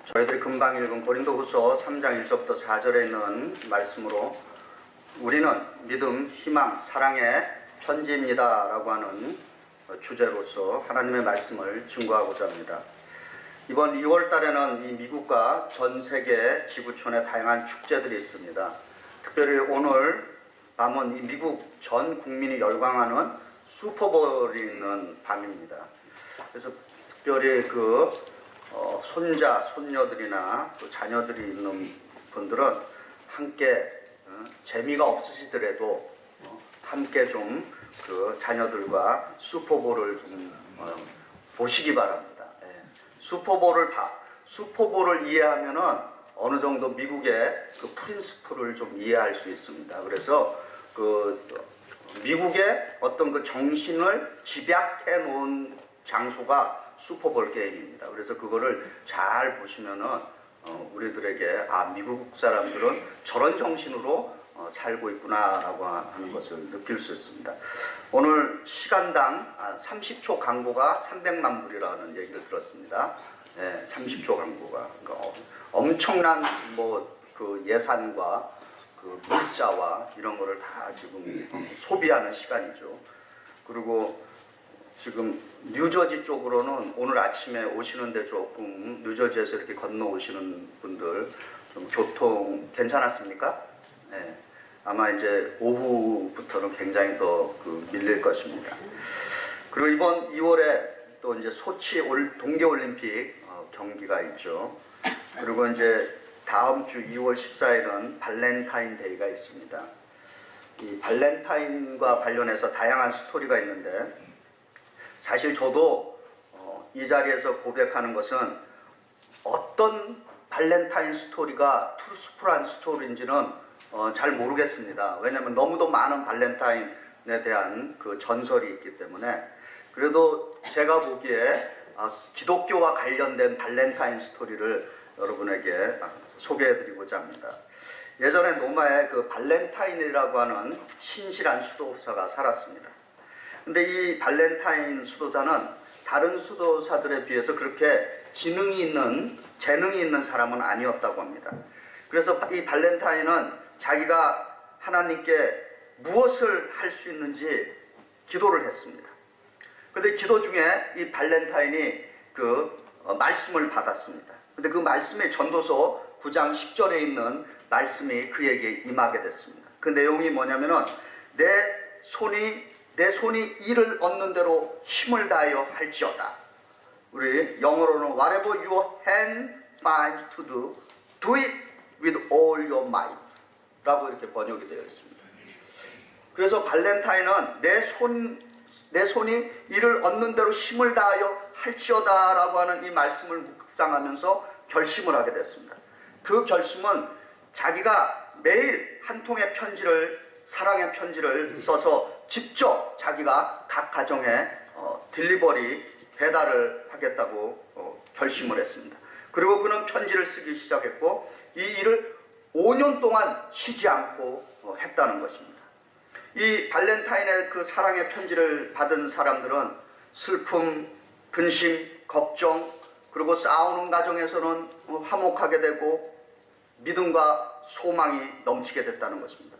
저희들이 금방 읽은 고린도후서 3장 1절부터 4절에 있는 말씀으로 우리는 믿음, 희망, 사랑의 편지입니다 라고 하는 주제로서 하나님의 말씀을 증거하고자 합니다. 이번 2월 달에는 이 미국과 전 세계 지구촌에 다양한 축제들이 있습니다. 특별히 오늘 밤은 이 미국 전 국민이 열광하는 슈퍼볼이 있는 밤입니다. 그래서 특별히 손자, 손녀들이나 또 자녀들이 있는 분들은 함께 재미가 없으시더라도 함께 좀 자녀들과 슈퍼볼을 좀 보시기 바랍니다. 슈퍼볼을 이해하면은 어느 정도 미국의 프린스플을 좀 이해할 수 있습니다. 그래서 미국의 어떤 정신을 집약해 놓은 장소가 슈퍼볼 게임입니다. 그래서 그거를 잘 보시면은 우리들에게 미국 사람들은 저런 정신으로 살고 있구나라고 하는 것을 느낄 수 있습니다. 오늘 시간당 30초 광고가 300만 불이라는 얘기를 들었습니다. 30초 광고가 그러니까 엄청난 예산과 물자와 이런 거를 다 지금 소비하는 시간이죠. 그리고 지금 뉴저지 쪽으로는 오늘 아침에 오시는데 조금 뉴저지에서 이렇게 건너오시는 분들 좀 교통 괜찮았습니까? 네. 아마 이제 오후부터는 굉장히 더 밀릴 것입니다. 그리고 이번 2월에 또 이제 소치 동계올림픽 경기가 있죠. 그리고 이제 다음 주 2월 14일은 발렌타인데이가 있습니다. 이 발렌타인과 관련해서 다양한 스토리가 있는데 사실 저도 이 자리에서 고백하는 것은 어떤 발렌타인 스토리가 트루스풀한 스토리인지는 잘 모르겠습니다. 왜냐하면 너무도 많은 발렌타인에 대한 전설이 있기 때문에 그래도 제가 보기에 기독교와 관련된 발렌타인 스토리를 여러분에게 소개해드리고자 합니다. 예전에 로마에 발렌타인이라고 하는 신실한 수도사가 살았습니다. 근데 이 발렌타인 수도사는 다른 수도사들에 비해서 그렇게 재능이 있는 사람은 아니었다고 합니다. 그래서 이 발렌타인은 자기가 하나님께 무엇을 할 수 있는지 기도를 했습니다. 근데 기도 중에 이 발렌타인이 말씀을 받았습니다. 근데 그 말씀이 전도서 9장 10절에 있는 말씀이 그에게 임하게 됐습니다. 그 내용이 뭐냐면은 내 손이 이를 얻는 대로 힘을 다하여 할지어다. 우리 영어로는 whatever your hand finds to do it with all your might 라고 이렇게 번역이 되어 있습니다. 그래서 발렌타인은 내 손이 이를 얻는 대로 힘을 다하여 할지어다 라고 하는 이 말씀을 묵상하면서 결심을 하게 됐습니다. 그 결심은 자기가 매일 한 통의 사랑의 편지를 써서 직접 자기가 각 가정에 배달을 하겠다고 결심을 했습니다. 그리고 그는 편지를 쓰기 시작했고 이 일을 5년 동안 쉬지 않고 했다는 것입니다. 이 발렌타인의 사랑의 편지를 받은 사람들은 슬픔, 근심, 걱정, 그리고 싸우는 과정에서는 화목하게 되고 믿음과 소망이 넘치게 됐다는 것입니다.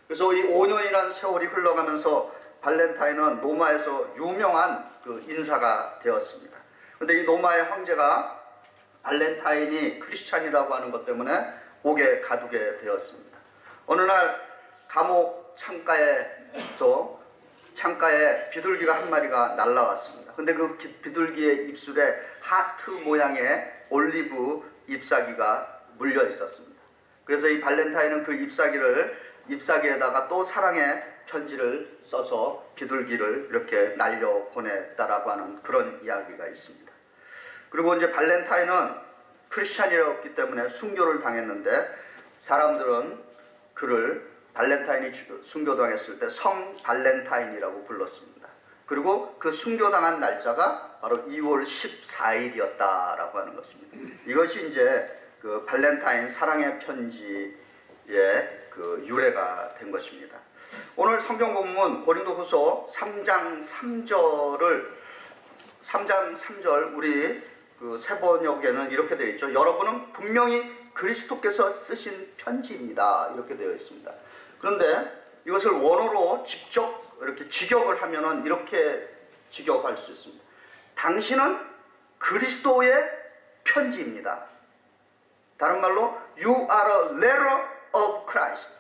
그래서 이 5년이라는 세월이 흘러가면서 발렌타인은 로마에서 유명한 인사가 되었습니다. 그런데 이 로마의 황제가 발렌타인이 크리스찬이라고 하는 것 때문에 옥에 가두게 되었습니다. 어느 날 감옥 창가에 비둘기가 한 마리가 날아왔습니다. 근데 그 비둘기의 입술에 하트 모양의 올리브 잎사귀가 물려 있었습니다. 그래서 이 발렌타인은 그 잎사귀에다가 또 사랑의 편지를 써서 비둘기를 이렇게 날려 보냈다라고 하는 그런 이야기가 있습니다. 그리고 이제 발렌타인은 크리스찬이었기 때문에 순교를 당했는데 사람들은 발렌타인이 순교당했을 때 성 발렌타인이라고 불렀습니다. 그리고 그 순교당한 날짜가 바로 2월 14일이었다라고 하는 것입니다. 이것이 이제 발렌타인 사랑의 편지의 유래가 된 것입니다. 오늘 성경 본문 고린도후서 3장 3절 우리 그 세번역에는 이렇게 되어 있죠. 여러분은 분명히 그리스도께서 쓰신 편지입니다. 이렇게 되어 있습니다. 그런데 이것을 원어로 직접 이렇게 직역을 하면은 이렇게 직역할 수 있습니다. 당신은 그리스도의 편지입니다. 다른 말로 You are a letter of Christ.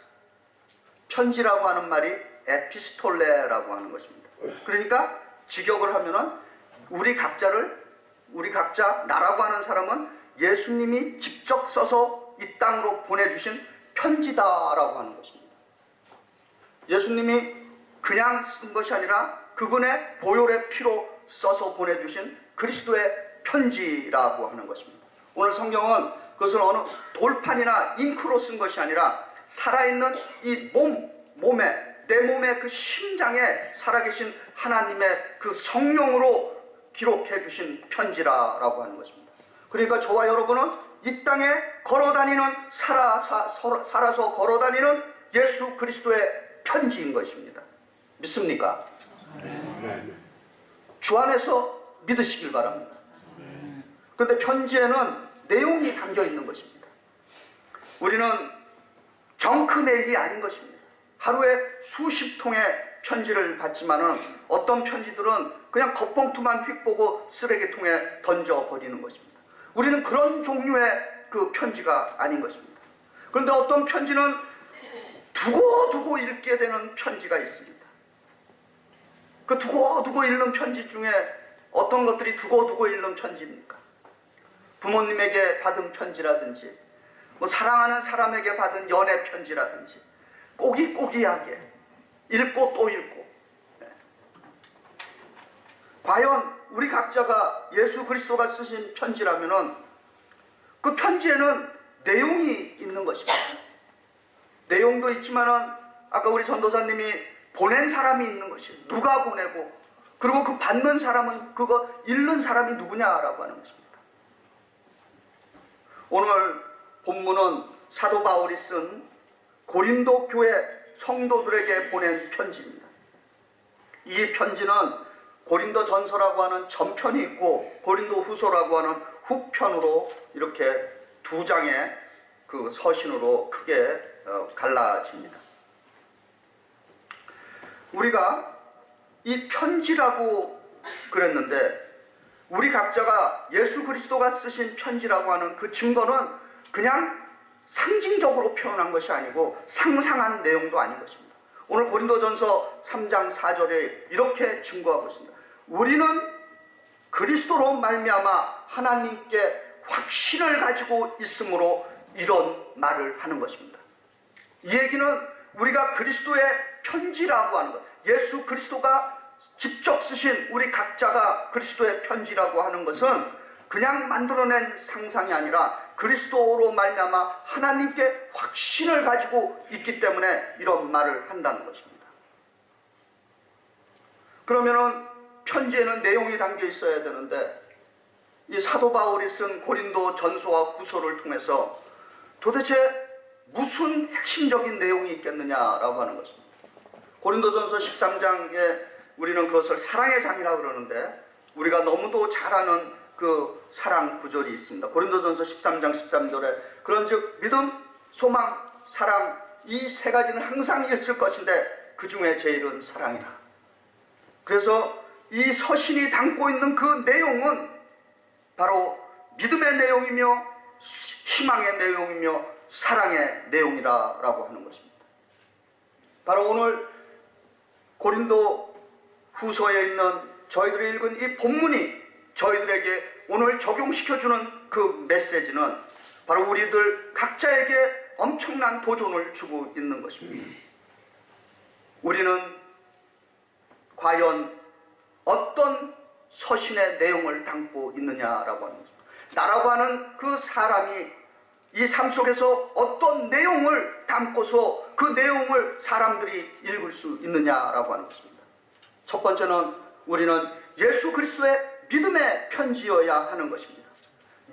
편지라고 하는 말이 에피스톨레라고 하는 것입니다. 그러니까 직역을 하면은 우리 각자 나라고 하는 사람은 예수님이 직접 써서 이 땅으로 보내주신 편지다라고 하는 것입니다. 예수님이 그냥 쓴 것이 아니라 그분의 보혈의 피로 써서 보내주신 그리스도의 편지라고 하는 것입니다. 오늘 성경은 그것을 어느 돌판이나 잉크로 쓴 것이 아니라 살아있는 이 내 몸의 그 심장에 살아계신 하나님의 그 성령으로 기록해 주신 편지라고 하는 것입니다. 그러니까 저와 여러분은 이 땅에 걸어다니는 살아서 걸어다니는 예수 그리스도의 편지인 것입니다. 믿습니까? 주 안에서 믿으시길 바랍니다. 그런데 편지에는 내용이 담겨 있는 것입니다. 우리는 정크 메일이 아닌 것입니다. 하루에 수십 통의 편지를 받지만은 어떤 편지들은 그냥 겉봉투만 휙 보고 쓰레기통에 던져버리는 것입니다. 우리는 그런 종류의 그 편지가 아닌 것입니다. 그런데 어떤 편지는 두고두고 읽게 되는 편지가 있습니다. 그 두고두고 읽는 편지 중에 어떤 것들이 두고두고 읽는 편지입니까? 부모님에게 받은 편지라든지 사랑하는 사람에게 받은 연애 편지라든지 꼬기꼬기하게 읽고 또 읽고. 과연 우리 각자가 예수 그리스도가 쓰신 편지라면은 그 편지에는 내용이 있는 것입니다. 내용도 있지만은 아까 우리 전도사님이 보낸 사람이 있는 것이에요. 누가 보내고 그리고 그 받는 사람은 그거 읽는 사람이 누구냐라고 하는 것입니다. 오늘 본문은 사도 바울이 쓴 고린도 교회 성도들에게 보낸 편지입니다. 이 편지는 고린도 전서라고 하는 전편이 있고 고린도 후서라고 하는 후편으로 이렇게 두 장의 그 서신으로 크게 갈라집니다. 우리가 이 편지라고 그랬는데 우리 각자가 예수 그리스도가 쓰신 편지라고 하는 그 증거는 그냥 상징적으로 표현한 것이 아니고 상상한 내용도 아닌 것입니다. 오늘 고린도전서 3장 4절에 이렇게 증거하고 있습니다. 우리는 그리스도로 말미암아 하나님께 확신을 가지고 있으므로 이런 말을 하는 것입니다. 이 얘기는 우리가 그리스도의 편지라고 하는 것, 예수 그리스도가 직접 쓰신 우리 각자가 그리스도의 편지라고 하는 것은 그냥 만들어낸 상상이 아니라 그리스도로 말미암아 하나님께 확신을 가지고 있기 때문에 이런 말을 한다는 것입니다. 그러면은 편지에는 내용이 담겨 있어야 되는데 이 사도 바울이 쓴 고린도 전서와 후서를 통해서 도대체 무슨 핵심적인 내용이 있겠느냐라고 하는 것입니다. 고린도전서 13장에 우리는 그것을 사랑의 장이라고 그러는데 우리가 너무도 잘 아는 그 사랑 구절이 있습니다. 고린도전서 13장 13절에 그런즉 믿음, 소망, 사랑 이 세 가지는 항상 있을 것인데 그 중에 제일은 사랑이라. 그래서 이 서신이 담고 있는 그 내용은 바로 믿음의 내용이며 희망의 내용이며 사랑의 내용이라고 하는 것입니다. 바로 오늘 고린도 후서에 있는 저희들이 읽은 이 본문이 저희들에게 오늘 적용시켜주는 그 메시지는 바로 우리들 각자에게 엄청난 도전을 주고 있는 것입니다. 우리는 과연 어떤 서신의 내용을 담고 있느냐라고 하는 것입니다. 나라고 하는 그 사람이 이 삶 속에서 어떤 내용을 담고서 그 내용을 사람들이 읽을 수 있느냐라고 하는 것입니다. 첫 번째는 우리는 예수 그리스도의 믿음의 편지여야 하는 것입니다.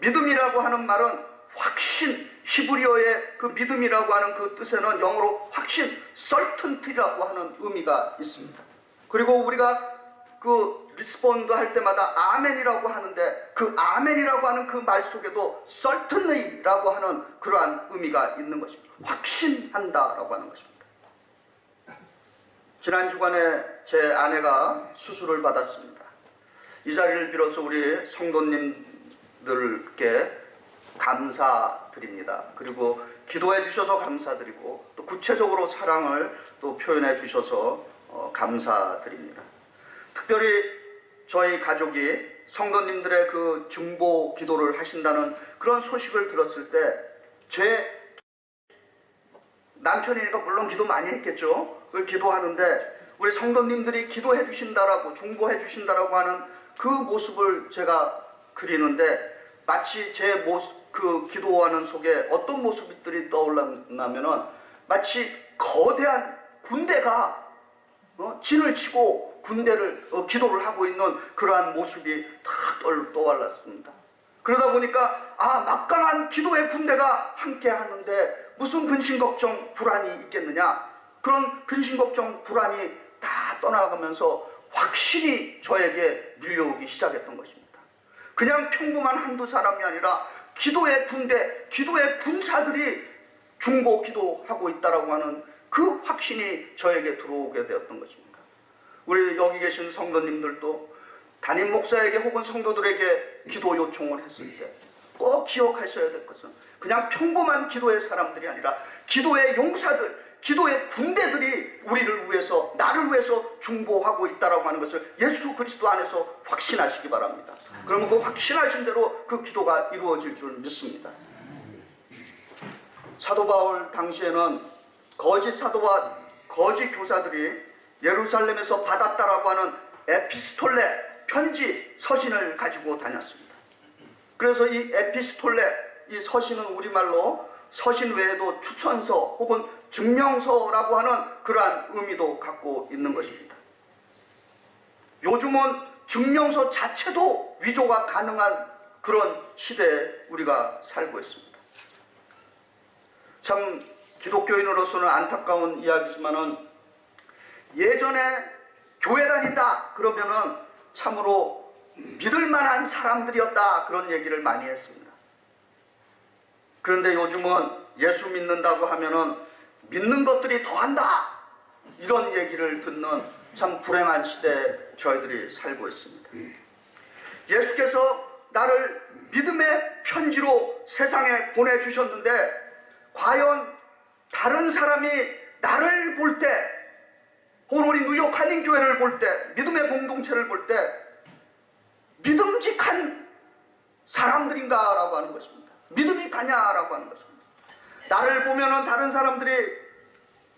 믿음이라고 하는 말은 확신, 히브리어의 그 믿음이라고 하는 그 뜻에는 영어로 확신, certainty라고 하는 의미가 있습니다. 그리고 우리가 그 리스폰드 할 때마다 아멘이라고 하는데 그 아멘이라고 하는 그 말 속에도 certainly라고 하는 그러한 의미가 있는 것입니다. 확신한다라고 하는 것입니다. 지난 주간에 제 아내가 수술을 받았습니다. 이 자리를 빌어서 우리 성도님들께 감사드립니다. 그리고 기도해 주셔서 감사드리고 또 구체적으로 사랑을 또 표현해 주셔서 감사드립니다. 특별히 저희 가족이 성도님들의 그 중보 기도를 하신다는 그런 소식을 들었을 때 제 남편이니까 물론 기도 많이 했겠죠. 그걸 기도하는데 우리 성도님들이 기도해 주신다라고 중보해 주신다라고 하는 그 모습을 제가 그리는데 마치 제 모습 그 기도하는 속에 어떤 모습들이 떠올랐냐면은 마치 거대한 군대가 진을 치고 군대를 기도를 하고 있는 그러한 모습이 탁 떠올랐습니다. 그러다 보니까 막강한 기도의 군대가 함께 하는데 무슨 근심 걱정 불안이 있겠느냐, 그런 근심 걱정 불안이 다 떠나가면서 확실히 저에게 밀려오기 시작했던 것입니다. 그냥 평범한 한두 사람이 아니라 기도의 군대, 기도의 군사들이 중보 기도하고 있다라고 하는 그 확신이 저에게 들어오게 되었던 것입니다. 우리 여기 계신 성도님들도 담임 목사에게 혹은 성도들에게 기도 요청을 했을 때 꼭 기억하셔야 될 것은 그냥 평범한 기도의 사람들이 아니라 기도의 용사들, 기도의 군대들이 우리를 위해서, 나를 위해서 중보하고 있다라고 하는 것을 예수 그리스도 안에서 확신하시기 바랍니다. 그러면 그 확신하신 대로 그 기도가 이루어질 줄 믿습니다. 사도 바울 당시에는 거짓 사도와 거짓 교사들이 예루살렘에서 받았다라고 하는 에피스톨레, 편지, 서신을 가지고 다녔습니다. 그래서 이 에피스톨레, 이 서신은 우리말로 서신 외에도 추천서 혹은 증명서라고 하는 그러한 의미도 갖고 있는 것입니다. 요즘은 증명서 자체도 위조가 가능한 그런 시대에 우리가 살고 있습니다. 참 기독교인으로서는 안타까운 이야기지만은 예전에 교회 다닌다 그러면은 참으로 믿을 만한 사람들이었다 그런 얘기를 많이 했습니다. 그런데 요즘은 예수 믿는다고 하면은 믿는 것들이 더한다 이런 얘기를 듣는 참 불행한 시대에 저희들이 살고 있습니다. 예수께서 나를 믿음의 편지로 세상에 보내주셨는데 과연 다른 사람이 나를 볼 때 혹은 우리 뉴욕 한인교회를 볼 때 믿음의 공동체를 볼 때 믿음직한 사람들인가라고 하는 것입니다. 믿음이 가냐라고 하는 것입니다. 나를 보면은 다른 사람들이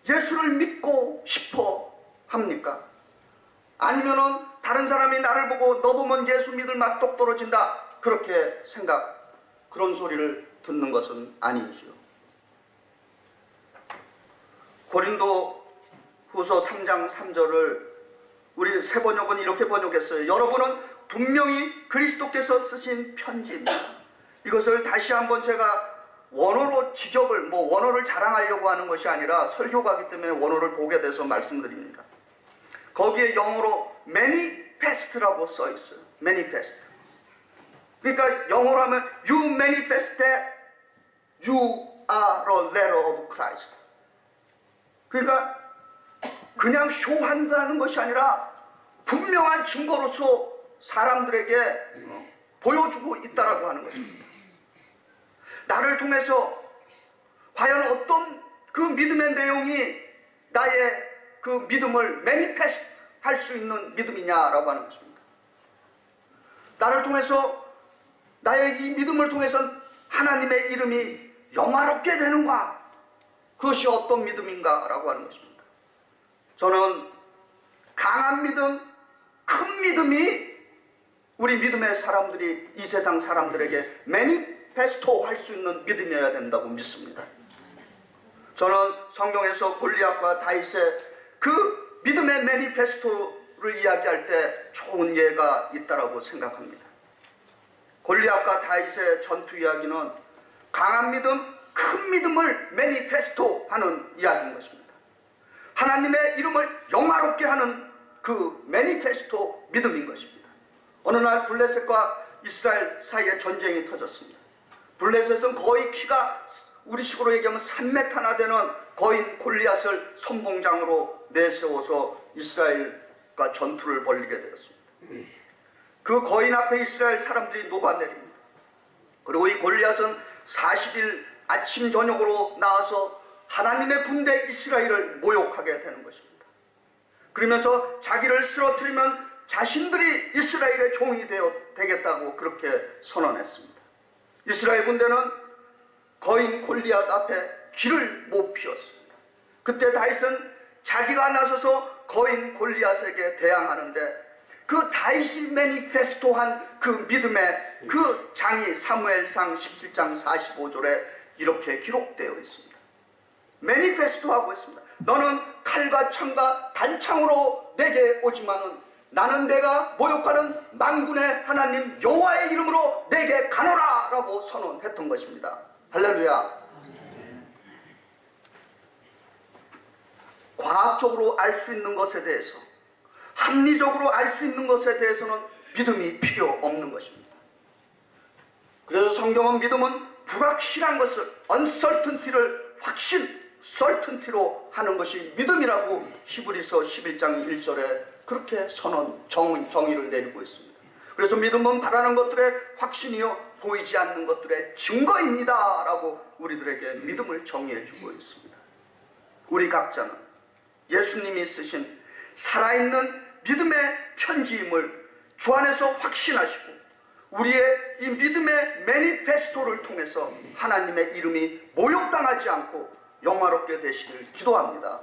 예수를 믿고 싶어 합니까? 아니면은 다른 사람이 나를 보고 너 보면 예수 믿을 맛 똑 떨어진다 그렇게 그런 소리를 듣는 것은 아니지요. 고린도 후서 3장 3절을 우리 새 번역은 이렇게 번역했어요. 여러분은 분명히 그리스도께서 쓰신 편지입니다. 이것을 다시 한번 제가 원어로 원어를 자랑하려고 하는 것이 아니라 설교가기 때문에 원어를 보게 돼서 말씀드립니다. 거기에 영어로 manifest라고 써 있어요. manifest. 그러니까 영어로 하면 you manifest that you are a letter of Christ. 그러니까 그냥 쇼한다는 것이 아니라 분명한 증거로서 사람들에게 보여주고 있다라고 하는 것입니다. 나를 통해서 과연 어떤 그 믿음의 내용이 나의 그 믿음을 매니페스트 할 수 있는 믿음이냐라고 하는 것입니다. 나를 통해서 나의 이 믿음을 통해서 하나님의 이름이 영화롭게 되는가? 그것이 어떤 믿음인가라고 하는 것입니다. 저는 강한 믿음, 큰 믿음이 우리 믿음의 사람들이 이 세상 사람들에게 매니페스토 할 수 있는 믿음이어야 된다고 믿습니다. 저는 성경에서 골리앗과 다윗의 그 믿음의 매니페스토를 이야기할 때 좋은 예가 있다라고 생각합니다. 골리앗과 다윗의 전투 이야기는 강한 믿음, 큰 믿음을 매니페스토 하는 이야기인 것입니다. 하나님의 이름을 영화롭게 하는 그 매니페스토 믿음인 것입니다. 어느 날 블레셋과 이스라엘 사이에 전쟁이 터졌습니다. 블레셋은 거의 키가 우리식으로 얘기하면 3m나 되는 거인 골리앗을 선봉장으로 내세워서 이스라엘과 전투를 벌이게 되었습니다. 그 거인 앞에 이스라엘 사람들이 녹아내립니다. 그리고 이 골리앗은 40일 아침 저녁으로 나와서 하나님의 군대 이스라엘을 모욕하게 되는 것입니다. 그러면서 자기를 쓰러뜨리면 자신들이 이스라엘의 종이 되겠다고 그렇게 선언했습니다. 이스라엘 군대는 거인 골리앗 앞에 길을 못 피웠습니다. 그때 다윗은 자기가 나서서 거인 골리앗에게 대항하는데 그 다윗이 매니페스토한 그 믿음의 그 장이 사무엘상 17장 45절에 이렇게 기록되어 있습니다. 매니페스토하고 있습니다. 너는 칼과 창과 단창으로 내게 오지만은 나는 내가 모욕하는 만군의 하나님 여호와의 이름으로 내게 가노라 라고 선언했던 것입니다. 할렐루야. 과학적으로 알 수 있는 것에 대해서, 합리적으로 알 수 있는 것에 대해서는 믿음이 필요 없는 것입니다. 그래서 성경은 믿음은 불확실한 것을 uncertainty를 확신, certainty로 하는 것이 믿음이라고 히브리서 11장 1절에 그렇게 정의를 내리고 있습니다. 그래서 믿음은 바라는 것들의 확신이요 보이지 않는 것들의 증거입니다 라고 우리들에게 믿음을 정의해 주고 있습니다. 우리 각자는 예수님이 쓰신 살아있는 믿음의 편지임을 주 안에서 확신하시고 우리의 이 믿음의 매니페스토를 통해서 하나님의 이름이 모욕당하지 않고 영화롭게 되시길 기도합니다.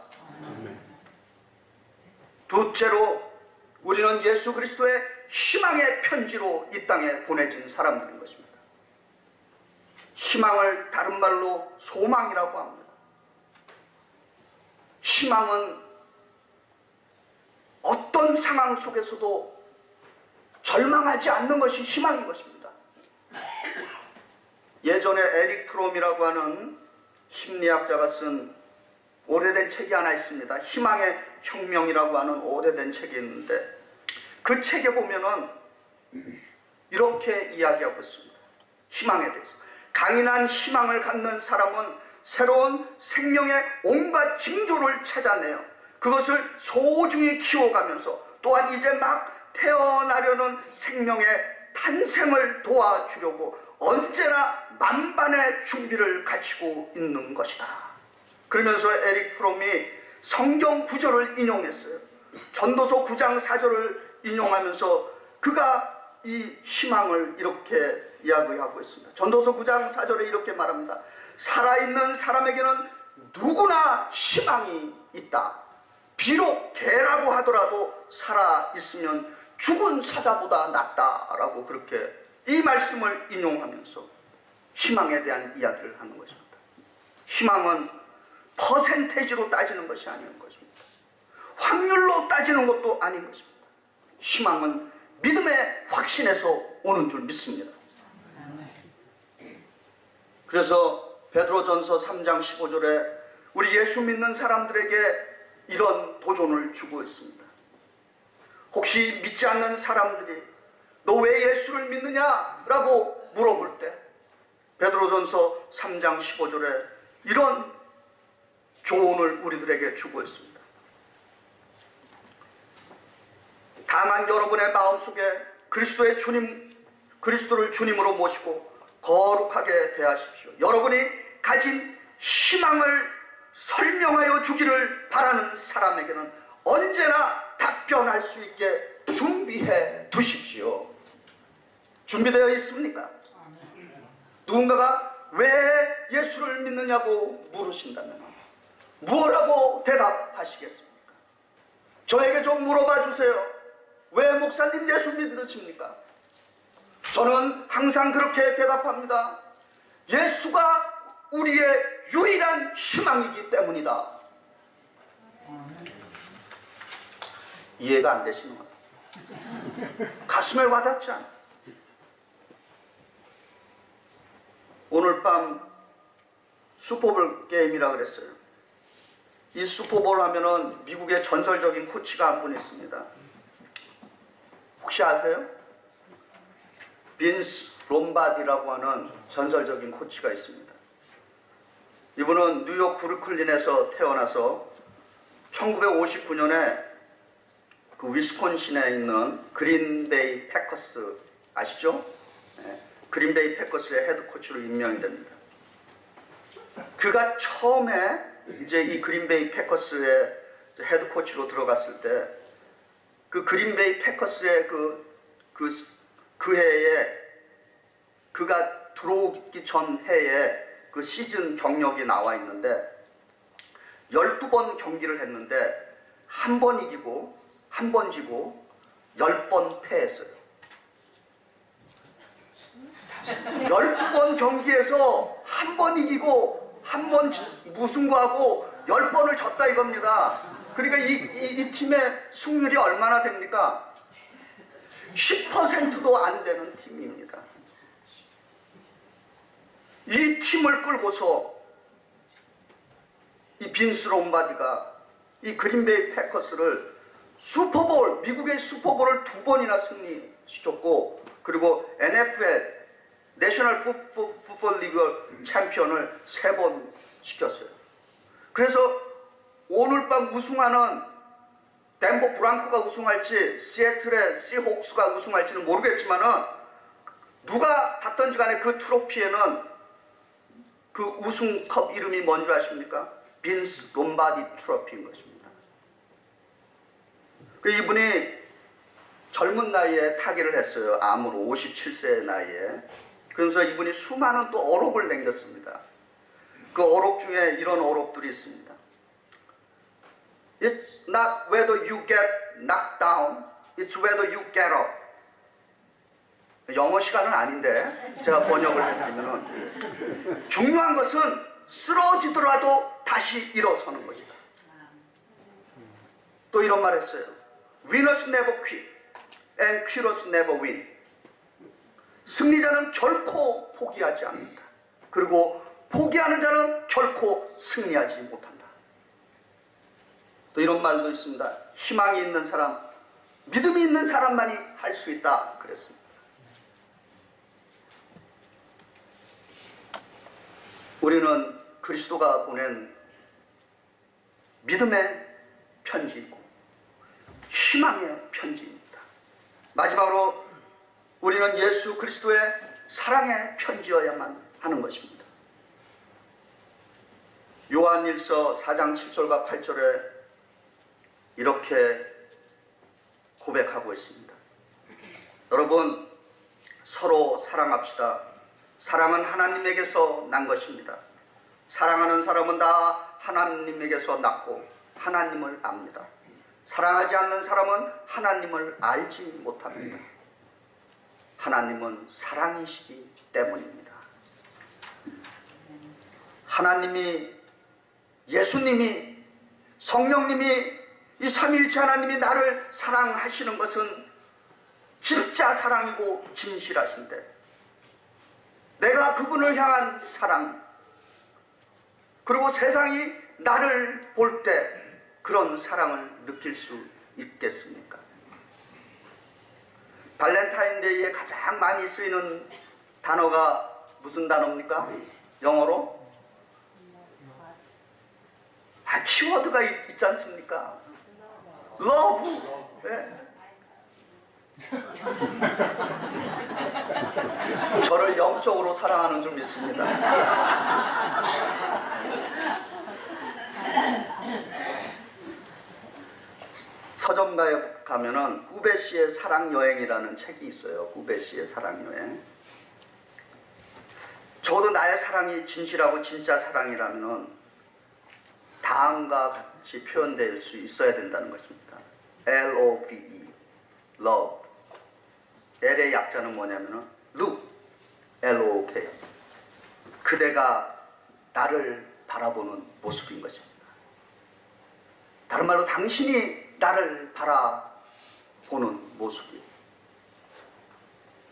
둘째로 우리는 예수 그리스도의 희망의 편지로 이 땅에 보내진 사람들인 것입니다. 희망을 다른 말로 소망이라고 합니다. 희망은 어떤 상황 속에서도 절망하지 않는 것이 희망인 것입니다. 예전에 에릭 프롬이라고 하는 심리학자가 쓴 오래된 책이 하나 있습니다. 희망의 혁명이라고 하는 오래된 책이 있는데 그 책에 보면은 이렇게 이야기하고 있습니다. 희망에 대해서. 강인한 희망을 갖는 사람은 새로운 생명의 온갖 징조를 찾아내요. 그것을 소중히 키워가면서 또한 이제 막 태어나려는 생명의 탄생을 도와주려고 언제나 만반의 준비를 갖추고 있는 것이다. 그러면서 에릭 프롬이 성경 구절을 인용했어요. 전도서 9장 4절을 인용하면서 그가 이 희망을 이렇게 이야기하고 있습니다. 전도서 9장 4절에 이렇게 말합니다. 살아있는 사람에게는 누구나 희망이 있다. 비록 개라고 하더라도 살아있으면 죽은 사자보다 낫다라고 그렇게 이 말씀을 인용하면서 희망에 대한 이야기를 하는 것입니다. 희망은 퍼센테이지로 따지는 것이 아닌 것입니다. 확률로 따지는 것도 아닌 것입니다. 희망은 믿음의 확신에서 오는 줄 믿습니다. 그래서 베드로전서 3장 15절에 우리 예수 믿는 사람들에게 이런 도전을 주고 있습니다. 혹시 믿지 않는 사람들이 너 왜 예수를 믿느냐라고 물어볼 때 베드로전서 3장 15절에 이런 조언을 우리들에게 주고 있습니다. 다만 여러분의 마음속에 그리스도를 주님으로 모시고 거룩하게 대하십시오. 여러분이 가진 희망을 설명하여 주기를 바라는 사람에게는 언제나 답변할 수 있게 준비해 두십시오. 준비되어 있습니까? 누군가가 왜 예수를 믿느냐고 물으신다면 무엇라고 대답하시겠습니까? 저에게 좀 물어봐 주세요. 왜 목사님 예수 믿으십니까? 저는 항상 그렇게 대답합니다. 예수가 우리의 유일한 희망이기 때문이다. 이해가 안 되시는 것 같아요. 가슴에 와닿지 않아요. 오늘 밤 슈퍼볼 게임이라 그랬어요. 이 슈퍼볼 하면은 미국의 전설적인 코치가 한 분 있습니다. 혹시 아세요? 빈스 롬바디라고 하는 전설적인 코치가 있습니다. 이분은 뉴욕 브루클린에서 태어나서 1959년에 그 위스콘신에 있는 그린베이 패커스 아시죠? 네. 그린베이 패커스의 헤드 코치로 임명이 됩니다. 그가 처음에 이제 이 그린베이 패커스의 헤드 코치로 들어갔을 때 그 그린베이 패커스의 그 해에 그가 들어오기 전 해에 그 시즌 경력이 나와 있는데 12번 경기를 했는데 한 번 이기고 한 번 지고 10번 패했어요. 12번 경기에서 한 번 이기고 한 번 무승부하고 10번을 졌다 이겁니다. 그러니까 이 팀의 승률이 얼마나 됩니까? 10%도 안 되는 팀입니다. 이 팀을 끌고서 이 빈스 롬바디가 이 그린베이 패커스를 슈퍼볼, 미국의 슈퍼볼을 2번이나 승리시켰고, 그리고 NFL 내셔널 풋볼 리그 챔피언을 3번 시켰어요. 그래서 오늘 밤 우승하는 덴버 브랑코가 우승할지 시애틀의 시호크스가 우승할지는 모르겠지만은 누가 받던지 간에 그 트로피에는 그 우승컵 이름이 뭔지 아십니까? 빈스 롬바디 트로피인 것입니다. 이분이 젊은 나이에 타계를 했어요. 암으로 57세 나이에. 그래서 이분이 수많은 또 어록을 남겼습니다. 그 어록 중에 이런 어록들이 있습니다. It's not whether you get knocked down, it's whether you get up. 영어 시간은 아닌데 제가 번역을 해드리면은 중요한 것은 쓰러지더라도 다시 일어서는 것이다. 또 이런 말 했어요. Winners never quit and quitters never win. 승리자는 결코 포기하지 않는다. 그리고 포기하는 자는 결코 승리하지 못한다. 또 이런 말도 있습니다. 희망이 있는 사람, 믿음이 있는 사람만이 할 수 있다 그랬습니다. 우리는 그리스도가 보낸 믿음의 편지이고 희망의 편지입니다. 마지막으로 우리는 예수 그리스도의 사랑의 편지여야만 하는 것입니다. 요한일서 4장 7절과 8절에 이렇게 고백하고 있습니다. 여러분, 서로 사랑합시다. 사랑은 하나님에게서 난 것입니다. 사랑하는 사람은 다 하나님에게서 났고 하나님을 압니다. 사랑하지 않는 사람은 하나님을 알지 못합니다. 하나님은 사랑이시기 때문입니다. 하나님이, 예수님이, 성령님이, 이 삼위일체 하나님이 나를 사랑하시는 것은 진짜 사랑이고 진실하신데, 내가 그분을 향한 사랑, 그리고 세상이 나를 볼 때 그런 사랑을 느낄 수 있겠습니까? 발렌타인데이에 가장 많이 쓰이는 단어가 무슨 단어입니까? 영어로? 키워드가 있지 않습니까? Love. 네. 저를 영적으로 사랑하는 좀 있습니다. 서점가에 가면은 구베 씨의 사랑 여행이라는 책이 있어요. 구베 씨의 사랑 여행. 적어도 나의 사랑이 진실하고 진짜 사랑이라면은 다음과 같이 표현될 수 있어야 된다는 것입니다. L-O-V-E, love. L의 약자는 뭐냐면은 look, L-O-K. 그대가 나를 바라보는 모습인 것입니다. 다른 말로 당신이 나를 바라보는 모습이.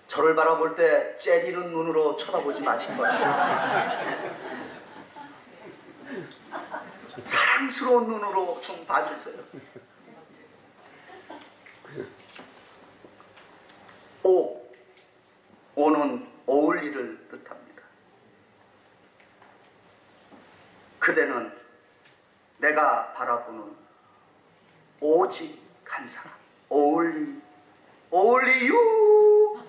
저를 바라볼 때 째리는 눈으로 쳐다보지 마실 거예요. 사랑스러운 눈으로 좀 봐주세요. 오는 어울리를 뜻합니다. 그대는 내가 바라보는 오직 한 사람. only you.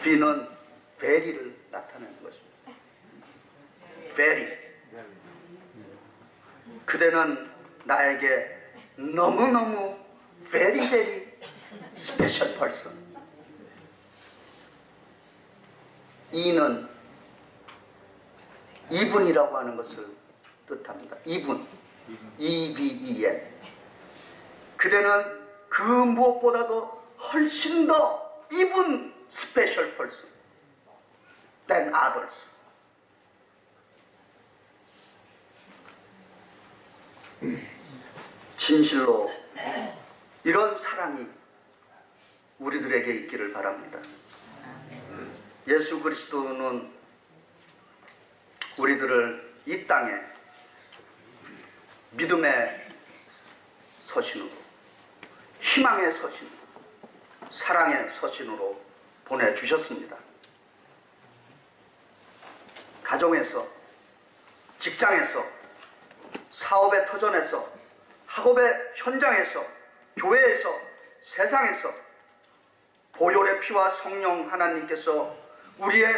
V는 very를 나타내는 것입니다. very. 그대는 나에게 너무너무 very special person. 이는 이분이라고 하는 것을 뜻합니다. 이분. EVEN. 그대는 그 무엇보다도 훨씬 더 even special person than others. 진실로 이런 사랑이 우리들에게 있기를 바랍니다. 예수 그리스도는 우리들을 이 땅에 믿음의 서신으로, 희망의 서신으로, 사랑의 서신으로 보내주셨습니다. 가정에서, 직장에서, 사업의 터전에서, 학업의 현장에서, 교회에서, 세상에서 보혈의 피와 성령 하나님께서 우리의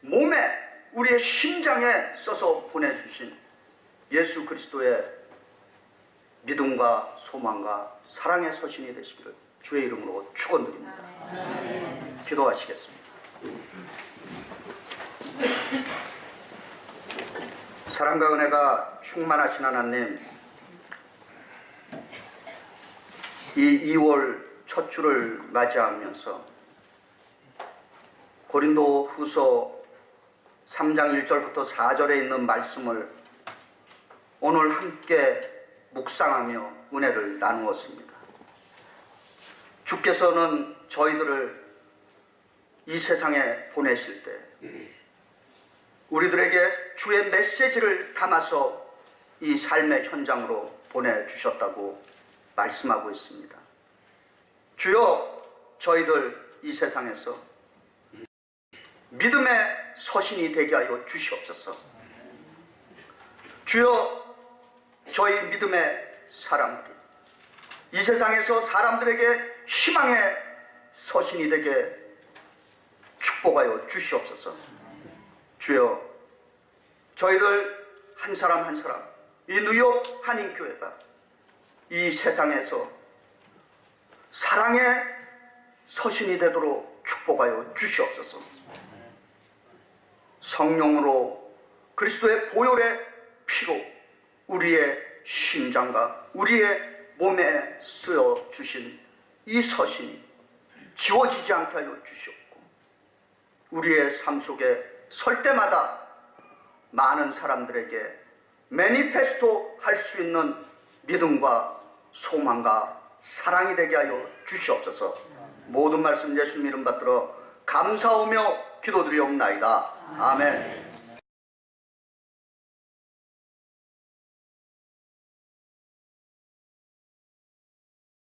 몸에, 우리의 심장에 써서 보내주신 예수 그리스도의 믿음과 소망과 사랑의 서신이 되시기를 주의 이름으로 축원드립니다. 기도하시겠습니다. 사랑과 은혜가 충만하신 하나님, 이 2월 첫 주를 맞이하면서 고린도 후서 3장 1절부터 4절에 있는 말씀을 오늘 함께 묵상하며 은혜를 나누었습니다. 주께서는 저희들을 이 세상에 보내실 때 우리들에게 주의 메시지를 담아서 이 삶의 현장으로 보내주셨다고 말씀하고 있습니다. 주여, 저희들 이 세상에서 믿음의 서신이 되게 하여 주시옵소서. 주여, 저희 믿음의 사람들이 이 세상에서 사람들에게 희망의 서신이 되게 축복하여 주시옵소서. 주여, 저희들 한 사람 한 사람, 이 뉴욕 한인교회가 이 세상에서 사랑의 서신이 되도록 축복하여 주시옵소서. 성령으로 그리스도의 보혈의 피로 우리의 심장과 우리의 몸에 쓰여 주신 이 서신이 지워지지 않게 하여 주시옵고, 우리의 삶 속에 설 때마다 많은 사람들에게 매니페스토 할 수 있는 믿음과 소망과 사랑이 되게 하여 주시옵소서. 모든 말씀 예수님 이름 받들어 감사하며 기도드리옵나이다. 아멘.